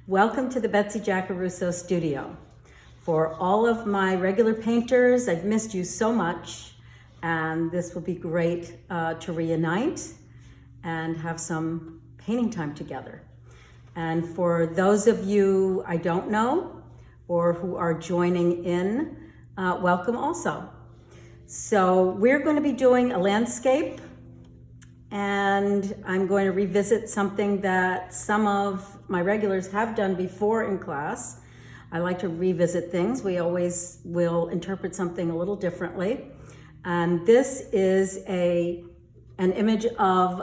Welcome to the Betsy Jacaruso studio. For all of my regular painters, I've missed you so much, and this will be great to reunite and have some painting time together. And for those of you I don't know or who are joining in, welcome also. So we're going to be doing a landscape, and I'm going to revisit something that some of my regulars have done before in class. I like to revisit things. We always will interpret something a little differently. And this is an image of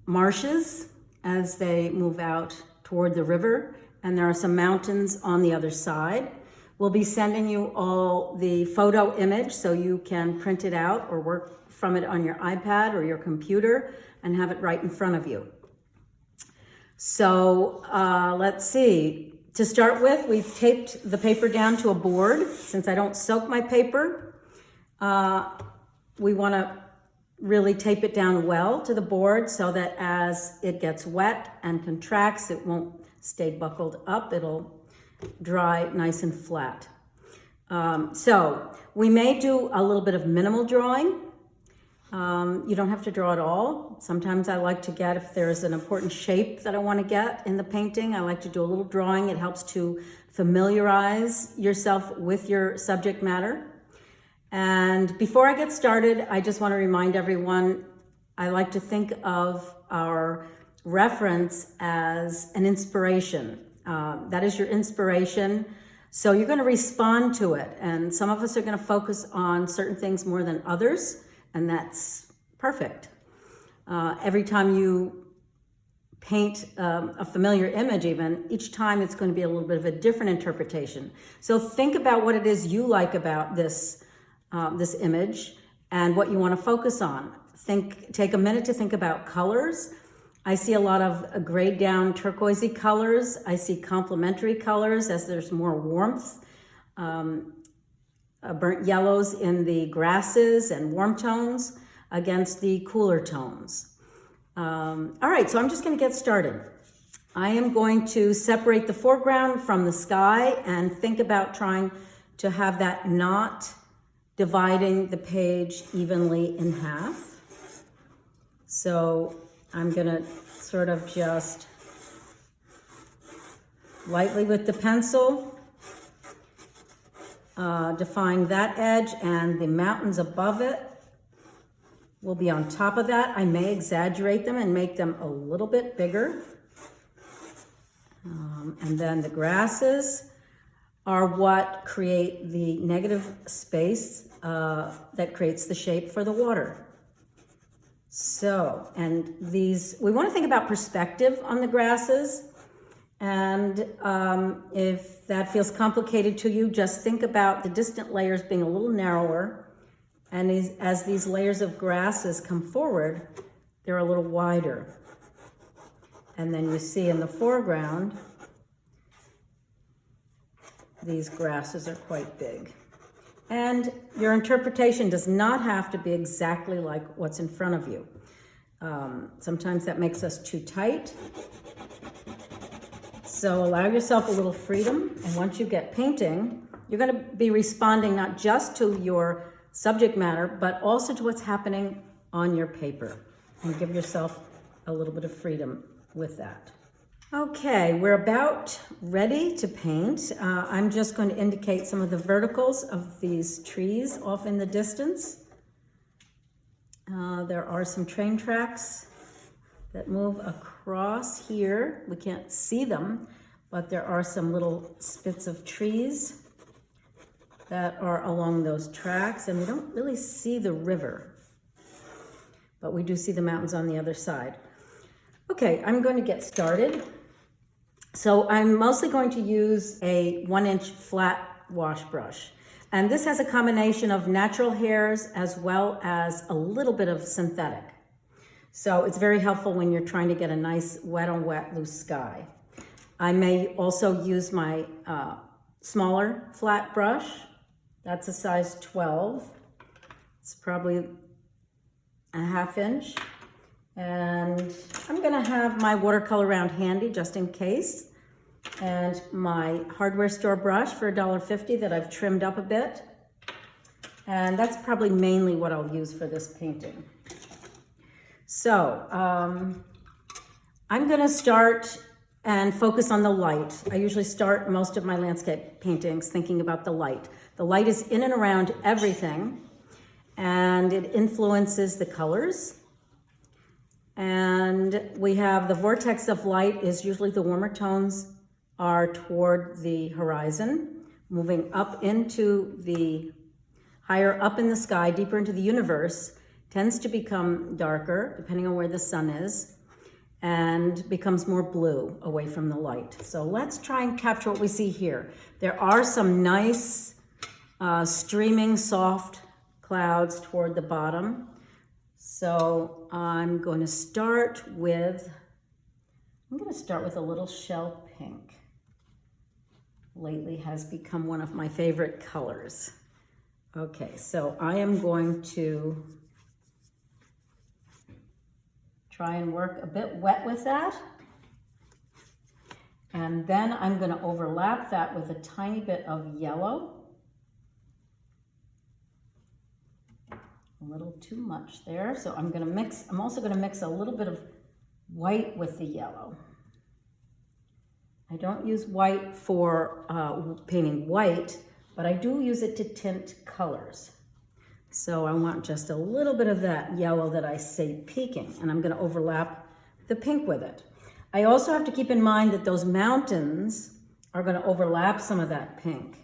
marshes as they move out toward the river, and there are some mountains on the other side. We'll be sending you all the photo image so you can print it out or work from it on your iPad or your computer and have it right in front of you. So let's see. To start with, we've taped the paper down to a board. Since I don't soak my paper, we want to really tape it down well to the board so that as it gets wet and contracts, it won't stay buckled up. It'll dry nice and flat. So we may do a little bit of minimal drawing. You don't have to draw it all. Sometimes I like to get, if there's an important shape that I want to get in the painting, I like to do a little drawing. It helps to familiarize yourself with your subject matter. And before I get started, I just want to remind everyone, I like to think of our reference as an inspiration. That is your inspiration. So you're going to respond to it. And some of us are going to focus on certain things more than others. And that's perfect. Every time you paint a familiar image even, each time it's going to be a little bit of a different interpretation. So think about what it is you like about this image and what you want to focus on. Take a minute to think about colors. I see a lot of grayed down turquoisey colors. I see complementary colors as there's more warmth. Burnt yellows in the grasses and warm tones against the cooler tones. All right, so I'm just going to get started. I am going to separate the foreground from the sky and think about trying to have that not dividing the page evenly in half. So I'm going to sort of just lightly with the pencil define that edge, and the mountains above it will be on top of that. I may exaggerate them and make them a little bit bigger. And then the grasses are what create the negative space that creates the shape for the water. So, and these, we want to think about perspective on the grasses. And if that feels complicated to you, just think about the distant layers being a little narrower. And as these layers of grasses come forward, they're a little wider. And then you see in the foreground, these grasses are quite big. And your interpretation does not have to be exactly like what's in front of you. Sometimes that makes us too tight. So allow yourself a little freedom, and once you get painting, you're going to be responding not just to your subject matter, but also to what's happening on your paper. And give yourself a little bit of freedom with that. Okay, we're about ready to paint. I'm just going to indicate some of the verticals of these trees off in the distance. There are some train tracks that move across here. We can't see them, but there are some little spits of trees that are along those tracks, and we don't really see the river, but we do see the mountains on the other side. Okay, I'm going to get started. So I'm mostly going to use a 1-inch flat wash brush. And this has a combination of natural hairs as well as a little bit of synthetic. So it's very helpful when you're trying to get a nice wet on wet loose sky. I may also use my smaller flat brush. That's a size 12. It's probably a 1/2 inch. And I'm gonna have my watercolor round handy just in case. and my hardware store brush for $1.50 that I've trimmed up a bit. And that's probably mainly what I'll use for this painting. So I'm gonna start and focus on the light. I usually start most of my landscape paintings thinking about the light. The light is in and around everything, and it influences the colors. And we have the vortex of light is usually the warmer tones are toward the horizon, moving up into the, higher up in the sky, deeper into the universe, tends to become darker depending on where the sun is, and becomes more blue away from the light. So let's try and capture what we see here. There are some nice streaming soft clouds toward the bottom. So I'm going to start with a little shell pink. Lately has become one of my favorite colors. Okay, so I am going to try and work a bit wet with that. And then I'm going to overlap that with a tiny bit of yellow. A little too much there. So I'm also going to mix a little bit of white with the yellow. I don't use white for painting white, but I do use it to tint colors. So I want just a little bit of that yellow that I see peeking, and I'm going to overlap the pink with it. I also have to keep in mind that those mountains are going to overlap some of that pink,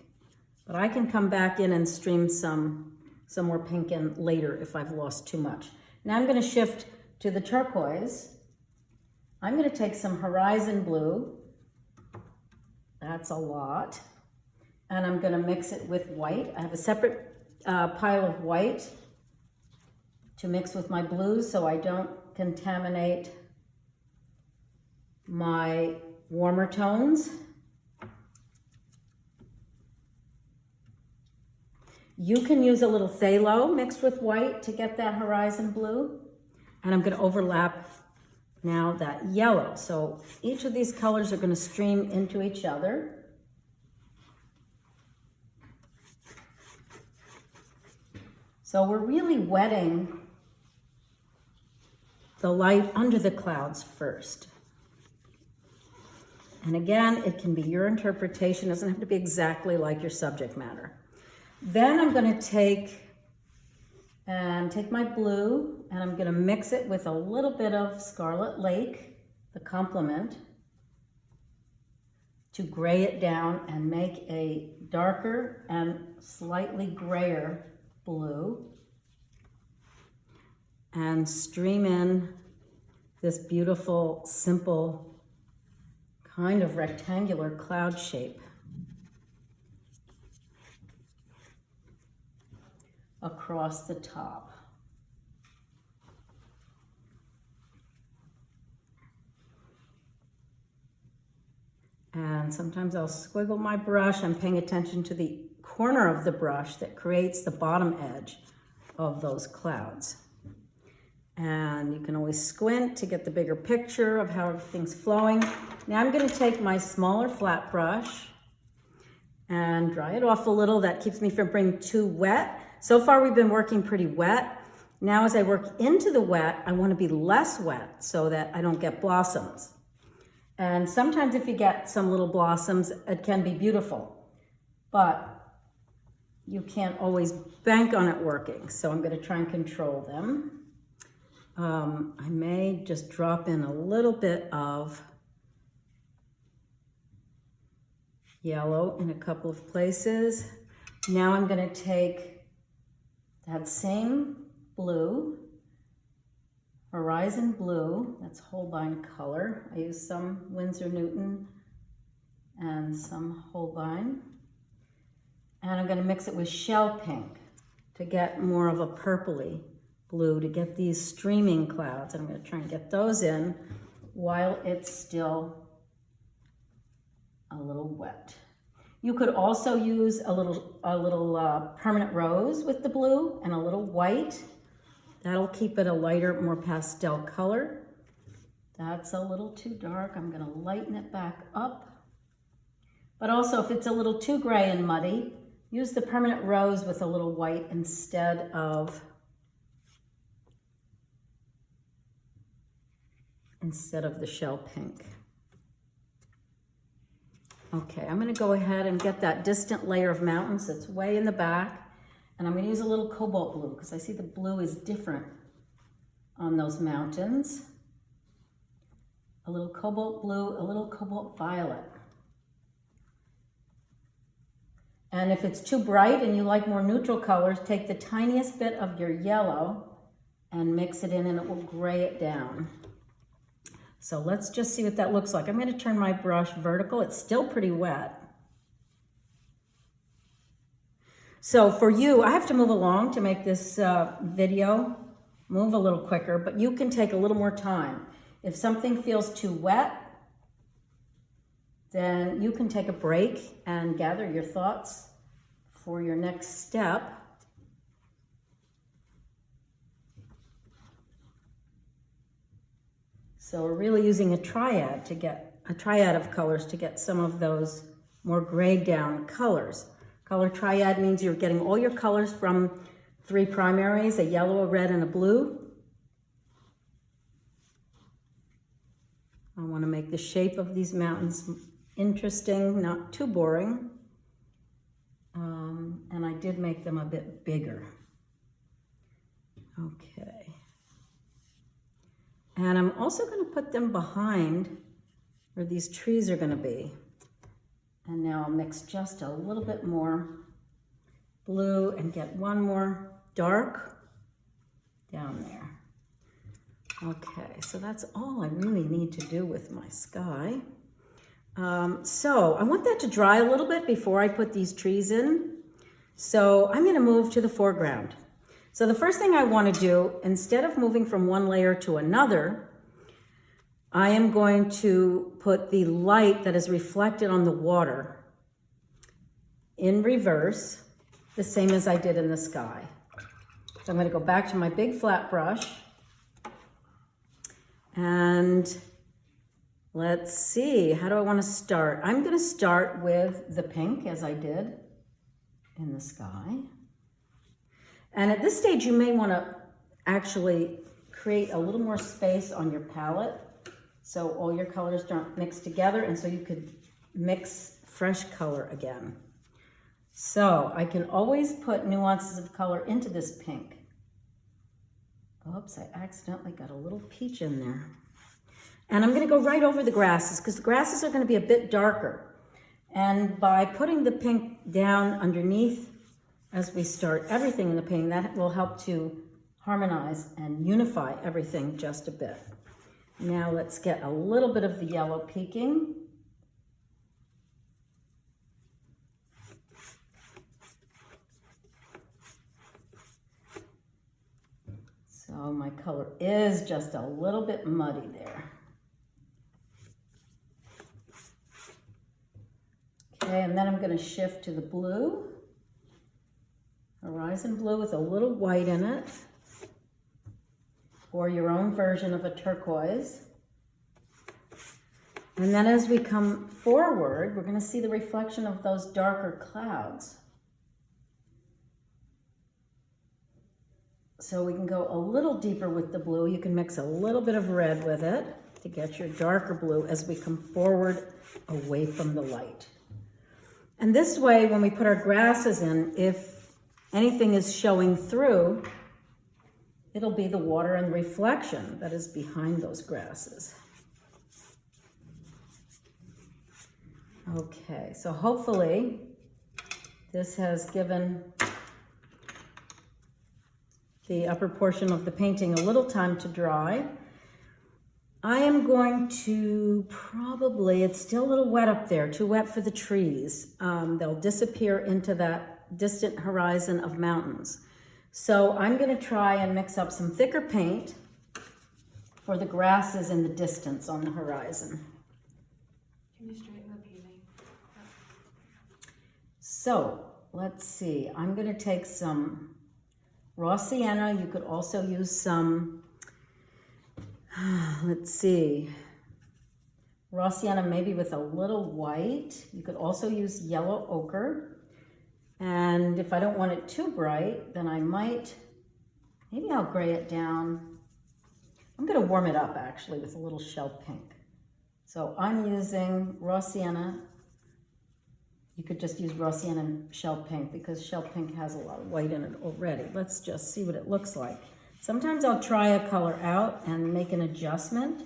but I can come back in and stream some more pink in later if I've lost too much. Now I'm going to shift to the turquoise. I'm going to take some horizon blue. That's a lot. And I'm going to mix it with white. I have a separate pile of white to mix with my blues so I don't contaminate my warmer tones. You can use a little phthalo mixed with white to get that horizon blue. And I'm going to overlap now that yellow. So each of these colors are going to stream into each other. So we're really wetting the light under the clouds first. And again, it can be your interpretation. It doesn't have to be exactly like your subject matter. Then I'm going to take my blue and I'm going to mix it with a little bit of Scarlet Lake, the complement, to gray it down and make a darker and slightly grayer blue, and stream in this beautiful, simple, kind of rectangular cloud shape across the top. And sometimes I'll squiggle my brush. I'm paying attention to the corner of the brush that creates the bottom edge of those clouds. And you can always squint to get the bigger picture of how everything's flowing. Now I'm going to take my smaller flat brush and dry it off a little. That keeps me from being too wet. So far we've been working pretty wet. Now as I work into the wet, I want to be less wet so that I don't get blossoms. And sometimes if you get some little blossoms, it can be beautiful, but you can't always bank on it working. So I'm going to try and control them. I may just drop in a little bit of yellow in a couple of places. Now I'm going to take that same blue, horizon blue, that's Holbein color. I use some Winsor Newton and some Holbein. And I'm going to mix it with shell pink to get more of a purpley blue, to get these streaming clouds. And I'm going to try and get those in while it's still a little wet. You could also use a little permanent rose with the blue and a little white. That'll keep it a lighter, more pastel color. That's a little too dark. I'm going to lighten it back up. But also if it's a little too gray and muddy, use the permanent rose with a little white instead of the shell pink. Okay, I'm gonna go ahead and get that distant layer of mountains that's way in the back, and I'm gonna use a little cobalt blue because I see the blue is different on those mountains. A little cobalt blue, a little cobalt violet. And if it's too bright and you like more neutral colors, take the tiniest bit of your yellow and mix it in and it will gray it down. So let's just see what that looks like. I'm going to turn my brush vertical. It's still pretty wet. So for you, I have to move along to make this video move a little quicker, but you can take a little more time. If something feels too wet, then you can take a break and gather your thoughts for your next step. So we're really using a triad of colors to get some of those more grayed down colors. Color triad means you're getting all your colors from 3 primaries, a yellow, a red, and a blue. I want to make the shape of these mountains interesting, not too boring. And I did make them a bit bigger. Okay. And I'm also going to put them behind where these trees are going to be. And now I'll mix just a little bit more blue and get one more dark down there. Okay, so that's all I really need to do with my sky. So I want that to dry a little bit before I put these trees in. So I'm going to move to the foreground. So the first thing I want to do, instead of moving from one layer to another, I am going to put the light that is reflected on the water in reverse, the same as I did in the sky. So I'm going to go back to my big flat brush and let's see, how do I want to start? I'm going to start with the pink as I did in the sky. And at this stage, you may want to actually create a little more space on your palette so all your colors don't mix together and so you could mix fresh color again. So I can always put nuances of color into this pink. Oops, I accidentally got a little peach in there. And I'm going to go right over the grasses because the grasses are going to be a bit darker. And by putting the pink down underneath as we start everything in the pink, that will help to harmonize and unify everything just a bit. Now let's get a little bit of the yellow peeking. So my color is just a little bit muddy there. Okay, and then I'm going to shift to the blue. Horizon blue with a little white in it, or your own version of a turquoise. And then as we come forward, we're going to see the reflection of those darker clouds. So we can go a little deeper with the blue. You can mix a little bit of red with it to get your darker blue as we come forward away from the light. And this way, when we put our grasses in, if anything is showing through, it'll be the water and reflection that is behind those grasses. Okay, so hopefully this has given the upper portion of the painting a little time to dry. I am going to probably, it's still a little wet up there, too wet for the trees. They'll disappear into that distant horizon of mountains. So I'm going to try and mix up some thicker paint for the grasses in the distance on the horizon. Can you straighten the painting? So let's see, I'm going to take some raw sienna. You could also use some, let's see, raw sienna maybe with a little white. You could also use yellow ochre. And if I don't want it too bright, then maybe I'll gray it down. I'm gonna warm it up actually with a little shell pink. So I'm using raw sienna. You could just use raw sienna and shell pink because shell pink has a lot of white in it already. Let's just see what it looks like. Sometimes I'll try a color out and make an adjustment.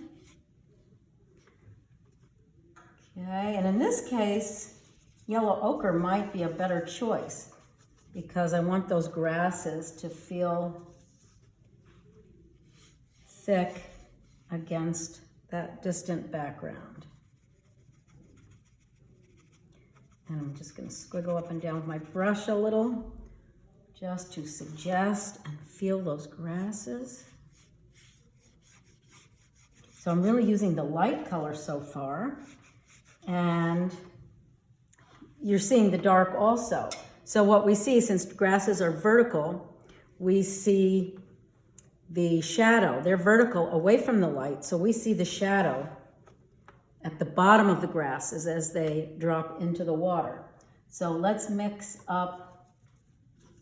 Okay, and in this case, yellow ochre might be a better choice because I want those grasses to feel thick against that distant background. And I'm just going to squiggle up and down with my brush a little just to suggest and feel those grasses. So I'm really using the light color so far, and you're seeing the dark also. So what we see, since grasses are vertical, we see the shadow. They're vertical away from the light, so we see the shadow at the bottom of the grasses as they drop into the water. So let's mix up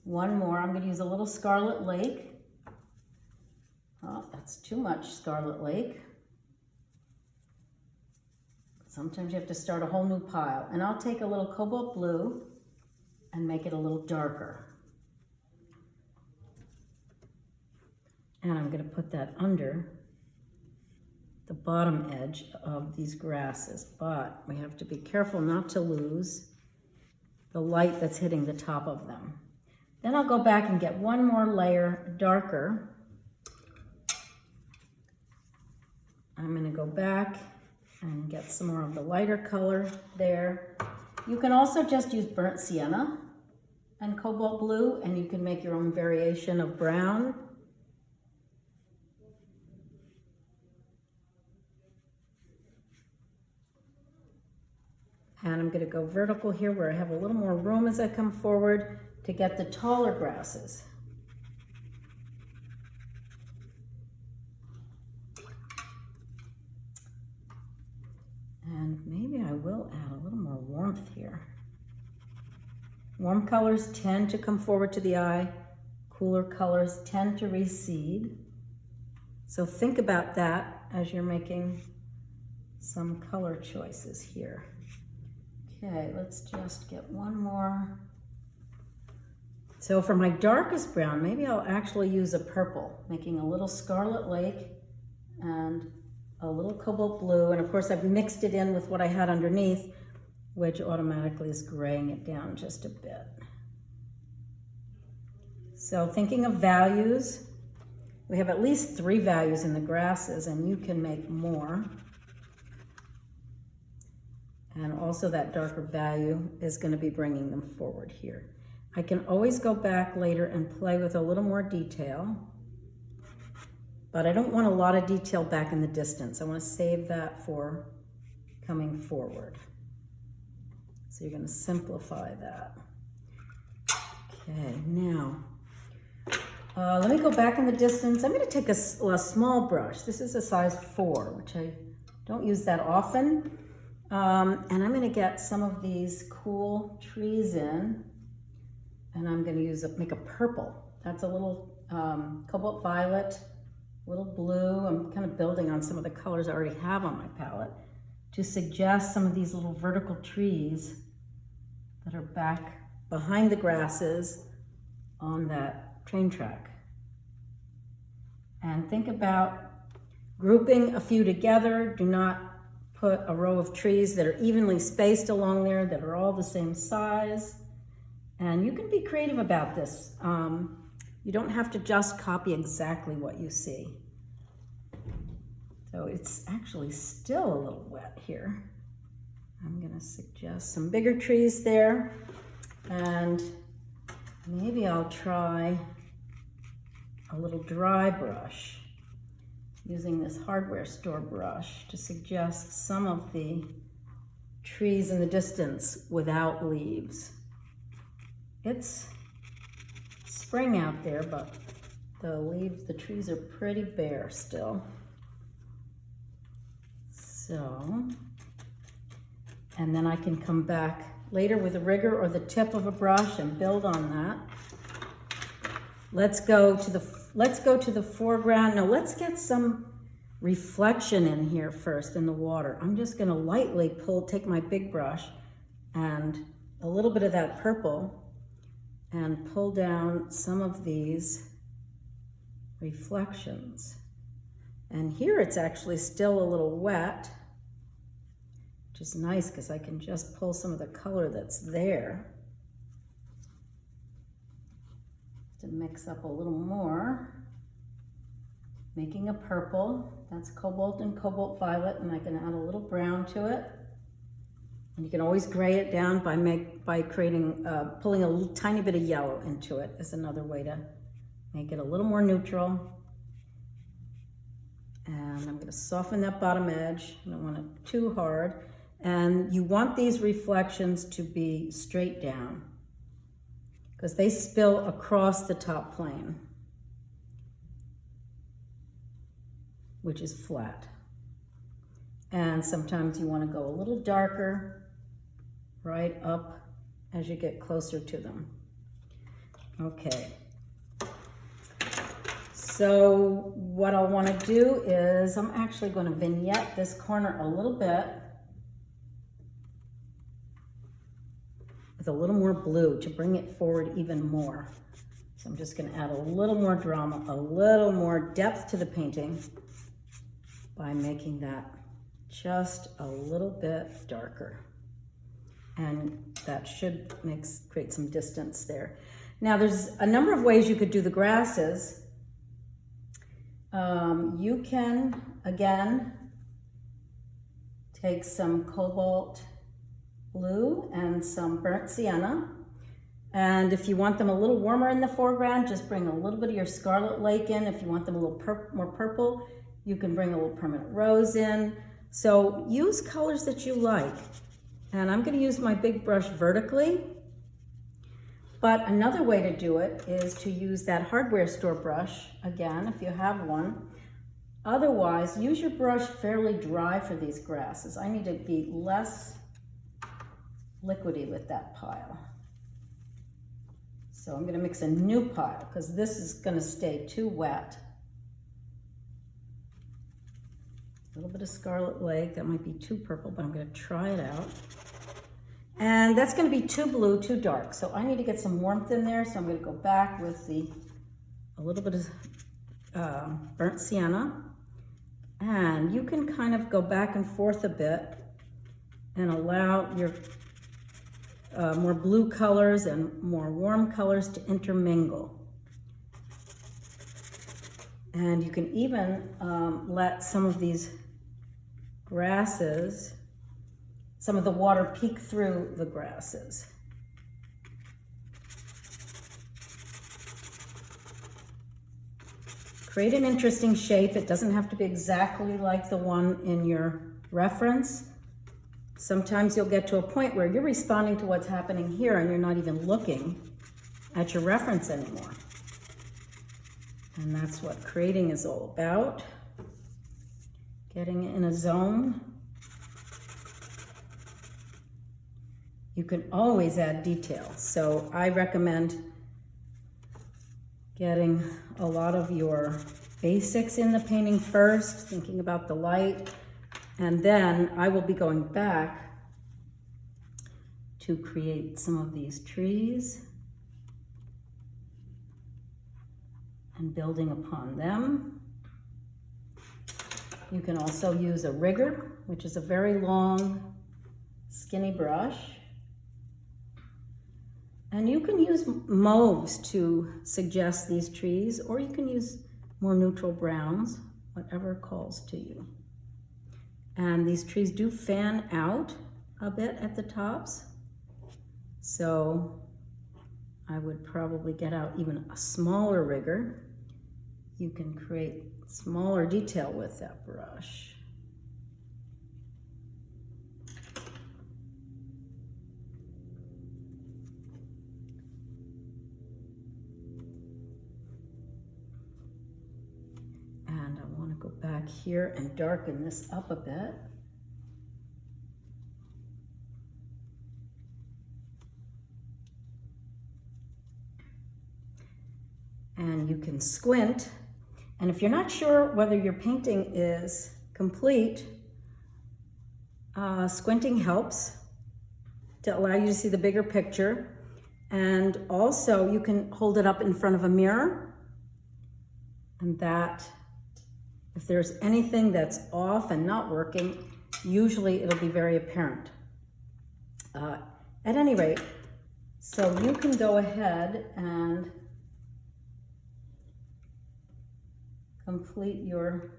one more. I'm going to use a little Scarlet Lake. Oh, that's too much Scarlet Lake. Sometimes you have to start a whole new pile. And I'll take a little cobalt blue and make it a little darker. And I'm going to put that under the bottom edge of these grasses, but we have to be careful not to lose the light that's hitting the top of them. Then I'll go back and get one more layer darker. I'm going to go back and get some more of the lighter color there. You can also just use burnt sienna and cobalt blue, and you can make your own variation of brown. And I'm going to go vertical here where I have a little more room as I come forward to get the taller grasses. And maybe I will add a little more warmth here. Warm colors tend to come forward to the eye. Cooler colors tend to recede. So think about that as you're making some color choices here. Okay, let's just get one more. So for my darkest brown, maybe I'll actually use a purple, making a little Scarlet Lake and a little cobalt blue. And of course I've mixed it in with what I had underneath, which automatically is graying it down just a bit. So thinking of values, we have at least 3 values in the grasses, and you can make more. And also that darker value is going to be bringing them forward here. I can always go back later and play with a little more detail, but I don't want a lot of detail back in the distance. I want to save that for coming forward. So you're going to simplify that. Okay, now let me go back in the distance. I'm going to take a small brush. This is a size 4, which I don't use that often. And I'm going to get some of these cool trees in, and I'm going to make a purple. That's a little cobalt violet, a little blue. I'm kind of building on some of the colors I already have on my palette to suggest some of these little vertical trees that are back behind the grasses on that train track. And think about grouping a few together. Do not put a row of trees that are evenly spaced along there that are all the same size. And you can be creative about this. You don't have to just copy exactly what you see. So it's actually still a little wet here. I'm going to suggest some bigger trees there, and maybe I'll try a little dry brush using this hardware store brush to suggest some of the trees in the distance without leaves. It's spring out there, but the trees are pretty bare still. So And then I can come back later with a rigger or the tip of a brush and build on that. Let's go to the foreground. Now let's get some reflection in here first in the water. I'm just gonna lightly take my big brush and a little bit of that purple and pull down some of these reflections. And here it's actually still a little wet, which is nice because I can just pull some of the color that's there to mix up a little more, making a purple. That's cobalt and cobalt violet, and I can add a little brown to it. And you can always gray it down by creating, pulling a little, tiny bit of yellow into it is another way to make it a little more neutral. And I'm going to soften that bottom edge. I don't want it too hard. And you want these reflections to be straight down because they spill across the top plane, which is flat. And sometimes you want to go a little darker right up as you get closer to them. Okay. So what I'll want to do is I'm actually going to vignette this corner a little bit with a little more blue to bring it forward even more. So I'm just going to add a little more drama, a little more depth to the painting by making that just a little bit darker. And that should create some distance there. Now there's a number of ways you could do the grasses. You can, again, take some cobalt blue and some burnt sienna. And if you want them a little warmer in the foreground, just bring a little bit of your Scarlet Lake in. If you want them a little more purple, you can bring a little permanent rose in. So use colors that you like. And I'm going to use my big brush vertically. But another way to do it is to use that hardware store brush, again, if you have one. Otherwise, use your brush fairly dry for these grasses. I need to be less liquidy with that pile. So I'm going to mix a new pile because this is going to stay too wet. A little bit of Scarlet Lake, that might be too purple, but I'm going to try it out. And that's going to be too blue, too dark. So I need to get some warmth in there. So I'm going to go back with a little bit of burnt sienna. And you can kind of go back and forth a bit and allow your more blue colors and more warm colors to intermingle. And you can even let some of these grasses, some of the water peek through the grasses. Create an interesting shape. It doesn't have to be exactly like the one in your reference. Sometimes you'll get to a point where you're responding to what's happening here and you're not even looking at your reference anymore. And that's what creating is all about. Getting in a zone. You can always add detail. So I recommend getting a lot of your basics in the painting first, thinking about the light, and then I will be going back to create some of these trees and building upon them. You can also use a rigger, which is a very long, skinny brush. And you can use mauves to suggest these trees, or you can use more neutral browns, whatever calls to you. And these trees do fan out a bit at the tops. So I would probably get out even a smaller rigger. You can create smaller detail with that brush. And I want to go back here and darken this up a bit. and you can squint. And if you're not sure whether your painting is complete, squinting helps to allow you to see the bigger picture. And also you can hold it up in front of a mirror, and that if there's anything that's off and not working, usually it'll be very apparent. At any rate, so you can go ahead and complete your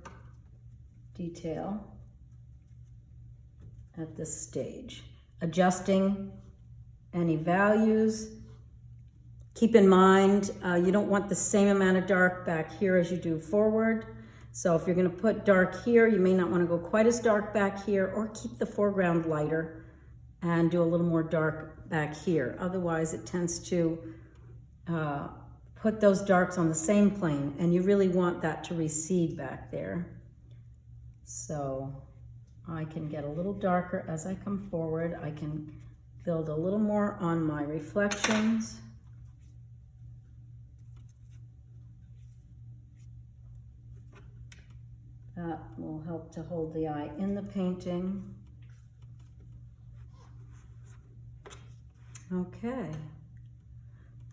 detail at this stage, adjusting any values. Keep in mind, you don't want the same amount of dark back here as you do forward. So if you're going to put dark here, you may not want to go quite as dark back here, or keep the foreground lighter and do a little more dark back here. Otherwise, it tends to put those darks on the same plane, and you really want that to recede back there. So I can get a little darker as I come forward. I can build a little more on my reflections. That will help to hold the eye in the painting. Okay.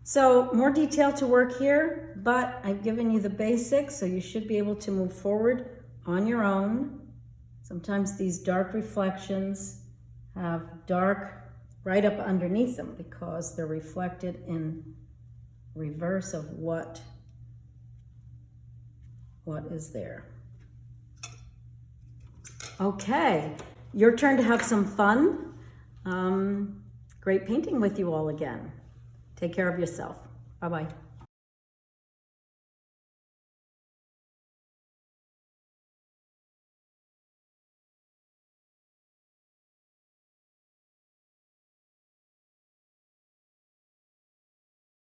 So more detail to work here, but I've given you the basics, so you should be able to move forward on your own. Sometimes these dark reflections have dark right up underneath them because they're reflected in reverse of what is there. Okay, your turn to have some fun. Great painting with you all again. Take care of yourself. Bye-bye.